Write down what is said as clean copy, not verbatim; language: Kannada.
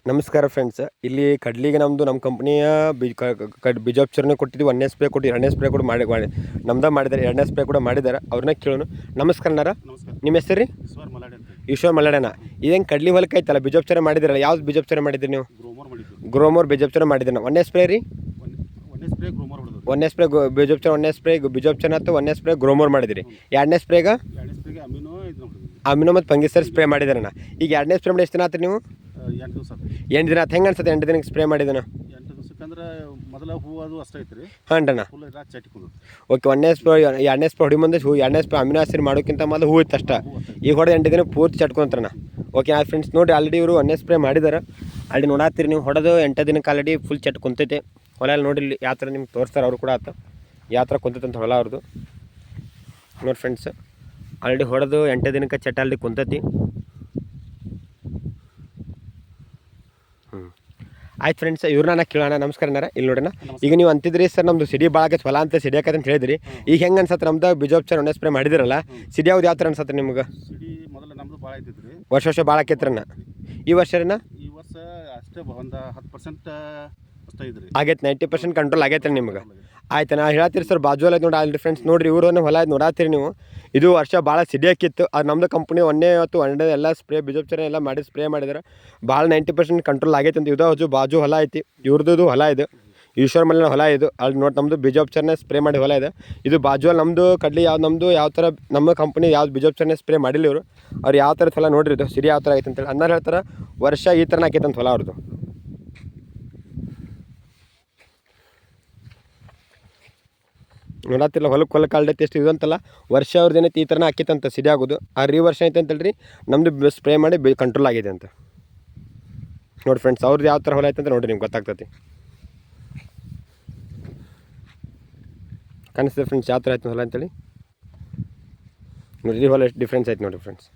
ನಮಸ್ಕಾರ ಫ್ರೆಂಡ್ಸ್. ಇಲ್ಲಿ ಕಡ್ಲಿಗೆ ನಮ್ಮ ಕಂಪ್ನಿಯ ಬೀಜೋಪಚಾರನೇ ಕೊಟ್ಟಿದ್ವಿ. 1ನೇ ಸ್ಪ್ರೇ ಕೊಟ್ಟು 2ನೇ ಸ್ಪ್ರೇ ಕೂಡ ಮಾಡಿ ನಮ್ದು ಮಾಡಿದ್ದಾರೆ. 2ನೇ ಸ್ಪ್ರೇ ಕೂಡ ಮಾಡಿದ್ದಾರೆ. ಅವ್ರನ್ನ ಕೇಳೋಣ. ನಮಸ್ಕಾರ. ನಮಸ್ಕಾರ. ನಿಮ್ಮ ಹೆಸರು ರೀ? ಈಶ್ವರ್ ಮಲ್ಲಾಡನ. ಇದೇನು ಕಡ್ಲಿ ಹೊಲಕ್ಕೆ ಐತಲ್ಲ ಬೀಜೋಪಚಾರ ಮಾಡಿದಿರಲ್ಲ, ಯಾವ್ದು ಬೀಜೋಪಚಾರ ಮಾಡಿದ್ರಿ ನೀವು? ಗ್ರೋಮೋರ್ ಬೀಜೋಪಚಾರ ಮಾಡಿದ್ರಿ. 1ನೇ ಸ್ಪ್ರೇ ರೀ? 1ನೇ ಸ್ಪ್ರೇ ಬೀಜೋಪಚಾರ, 1ನೇ ಸ್ಪ್ರೇ ಬೀಜೋಪಚಾರ ಮತ್ತು 1ನೇ ಸ್ಪ್ರೇ ಗ್ರೋಮೋರ್ ಮಾಡಿದಿರಿ. 2ನೇ ಸ್ಪ್ರೇಗ ಅಮಿನೋ ಮತ್ತು ಫಂಗಿಸೈಡ್ ಸ್ಪ್ರೇ ಮಾಡಿದಾರಣ್ಣ. ಈಗ 2ನೇ ಸ್ಪ್ರೇ ಮಾಡಿ ಎಷ್ಟು ದಿನ ಆತ್ರಿ ನೀವು? 8 ದಿನ ಆಯ್ತು. ಹೆಂಗೆ ಅನ್ಸುತ್ತೆ 8 ದಿನಕ್ಕೆ ಸ್ಪ್ರೇ ಮಾಡಿದನ? 8 ದಿವಸಕ್ಕಂದ್ರೆ ಮೊದಲ ಹೂ ಅದು ಅಷ್ಟೇ ಐತ್ರಿ. ಹಾಂ ಅಣ್ಣ. ಓಕೆ. 1ನೇ ಸ್ಪ್ರೇ 2ನೇ ಸ್ಪ್ರೇ ಹೊಡಿ ಮುಂದೆ 2ನೇ ಸ್ಪ್ರೇ ಅಮಿನೋ ಆಸಿಡ್ ಮಾಡೋಕ್ಕಿಂತ ಮೊದಲು ಹೂ ಇತ್ತು ಅಷ್ಟೇ. ಈಗ ಹೊಡೆದು 8 ದಿನ ಪೂರ್ತಿ ಚಟ್ಕೊಂತಾರಣ್ಣ. ಓಕೆ ಆ ಫ್ರೆಂಡ್ಸ್ ನೋಡಿ, ಆಲ್ರೆಡಿ ಇವರು 1ನೇ ಸ್ಪ್ರೇ ಮಾಡಿದ್ದಾರೆ. ಆಲ್ರೆಡಿ ನೋಡಾತ್ತೀರಿ ನೀವು. ಹೊಡೆದು 8 ದಿನಕ್ಕೆ ಆಲ್ರೆಡಿ ಫುಲ್ ಚಟ್ ಕುಂತೈತೆ ಹೊಲ. ಎಲ್ಲ ನೋಡಿ ಇಲ್ಲಿ ಯಾವ ಥರ ನಿಮ್ಗೆ ತೋರಿಸ್ತಾರೆ ಅವರು ಕೂಡ. ಆತ ಯಾವ ಥರ ಕುಂತೈತೆ ಅಂತ ಹೊಲ ಅವ್ರದ್ದು ನೋಡಿ ಫ್ರೆಂಡ್ಸ್. ಆಲ್ರೆಡಿ ಹೊಡೆದು 8 ದಿನಕ್ಕೆ ಚಟ್ ಆಲ್ರೆಡಿ ಕುಂತೈತಿ. ಆಯ್ತು ಫ್ರೆಂಡ್ಸ್, ಇವ್ರನ್ನ ಕೇಳೋಣ. ನಮಸ್ಕಾರ. ಇಲ್ಲಿ ನೋಡೋಣ. ಈಗ ನೀವು ಅಂತಿದ್ರಿ ಸರ್ ನಮ್ಮದು ಸಿಡಿ ಭಾಳ ಆಗೈತೆ ಹೊಲ ಅಂತ, ಸಿಡಿ ಆಕೈತೆ ಅಂತ ಹೇಳಿದ್ರಿ. ಈಗ ಹೆಂಗೆ ಅನ್ಸತ್ತೆ ನಮ್ದು ಬೀಜೋಪಚಾರ 1ನೇ ಸ್ಪ್ರೇ ಮಾಡಿದಿರಲ್ಲ, ಸಿಡಿ ಯಾವ್ದು ಯಾವ ಥರ ಅನ್ಸತ್ತೆ ನಿಮ್ಗೆ? ಮೊದಲು ನಮ್ಮದು ಭಾಳ ಐತಿದ್ರಿ. ವರ್ಷ ಭಾಳ ಆಕೈತ್ರಣ್ಣ. ಈ ವರ್ಷ ಅಷ್ಟೇ ಒಂದು 10% ಅಷ್ಟೇ ಇದ್ರಿ. ಆಗೈತೆ. 90% ಕಂಟ್ರೋಲ್ ಆಗೈತೆ ನಿಮ್ಗೆ. ಆಯ್ತು. ನಾ ಹೇಳ್ತೀರಿ ಸರ್ ಬಾಜು ಹೊಲ ನೋಡಿ ಆಲ್ರೆಡಿ ಫ್ರೆಂಡ್ಸ್ ನೋಡಿರಿ. ಇವರು ಹೊಲ ನೋಡಾತ್ತೀರಿ ನೀವು. ಇದು ವರ್ಷ ಭಾಳ ಸಿಡಿ ಹಾಕಿತ್ತು. ಅದು ನಮ್ಮದು ಕಂಪ್ನಿ 1ನೇ ಮತ್ತು 1ನೇ ಎಲ್ಲ ಸ್ಪ್ರೇ ಬೀಜೋಪಚಾರ ಎಲ್ಲ ಮಾಡಿ ಸ್ಪ್ರೇ ಮಾಡಿದ್ದಾರೆ. ಭಾಳ 90% ಕಂಟ್ರೋಲ್ ಆಗೈತೆ ಅಂತ. ಇದು ಬಾಜು ಹೊಲ ಐತಿ, ಇವ್ರದ್ದು ಹೊಲ ಇದು. ಈಶ್ವರ್ ಮಲ್ಲಾಡ ಹೊಲ ಇದು. ಅಲ್ಲಿ ನೋಡಿ ನಮ್ಮದು ಬೀಜೋಪಚಾರನೇ ಸ್ಪ್ರೇ ಮಾಡಿ ಹೊಲ ಇದೆ. ಇದು ಬಾಜು ಅಲ್ಲಿ ನಮ್ಮದು ಕಡ್ಲಿ ನಮ್ಮದು ಯಾವ ಥರ ನಮ್ಮ ಕಂಪ್ನಿ ಯಾವ್ದು ಬೀಜೋಪಚಾರನೇ ಸ್ಪ್ರೇ ಮಾಡಿಲ್ಲ ಇವರು. ಅವ್ರು ಯಾವ ಥರ ಹೊಲ ನೋಡಿರಿ. ಇದು ಸಿಡಿ ಯಾವ ಥರ ಐತೆ ಅಂತೇಳಿ ಅನ್ನಾರು ಹೇಳ್ತಾರೆ. ವರ್ಷ ಈ ಥರನೇ ಆಕೈತೆ ಅಂತ ಹೊಲ ಅವ್ರದ್ದು. ನೋಡತ್ತಿಲ್ಲ ಹೊಲಕ್ಕೆ ಕಾಲ್ಡೈತಿ ಎಷ್ಟು ಇದು ಅಂತಲ್ಲ. ವರ್ಷ ಅವ್ರದ್ದು ಏನೈತಿ ಈ ಥರನೇ ಆಕೈತಂತ ಸಿಡಿ ಆಗೋದು. ಆ ವರ್ಷ ಐತೆ ಅಂತೇಳ್ರಿ ನಮ್ಮದು ಸ್ಪ್ರೇ ಮಾಡಿ ಕಂಟ್ರೋಲ್ ಆಗಿದೆ ಅಂತ ನೋಡಿ ಫ್ರೆಂಡ್ಸ್. ಅವ್ರದ್ದು ಯಾವ ಥರ ಹೊಲ ಐತೆ ಅಂತ ನೋಡಿರಿ, ನಿಮ್ಗೆ ಗೊತ್ತಾಗ್ತೈತಿ. ಕಾಣಿಸ್ತದೆ ಫ್ರೆಂಡ್ಸ್ ಯಾವ ಥರ ಆಯ್ತು ಹೊಲ ಅಂತೇಳಿ. ನೋಡಿ ಹೊಲ ಎಷ್ಟು ಡಿಫ್ರೆನ್ಸ್ ಆಯ್ತು ನೋಡಿ ಫ್ರೆಂಡ್ಸ್.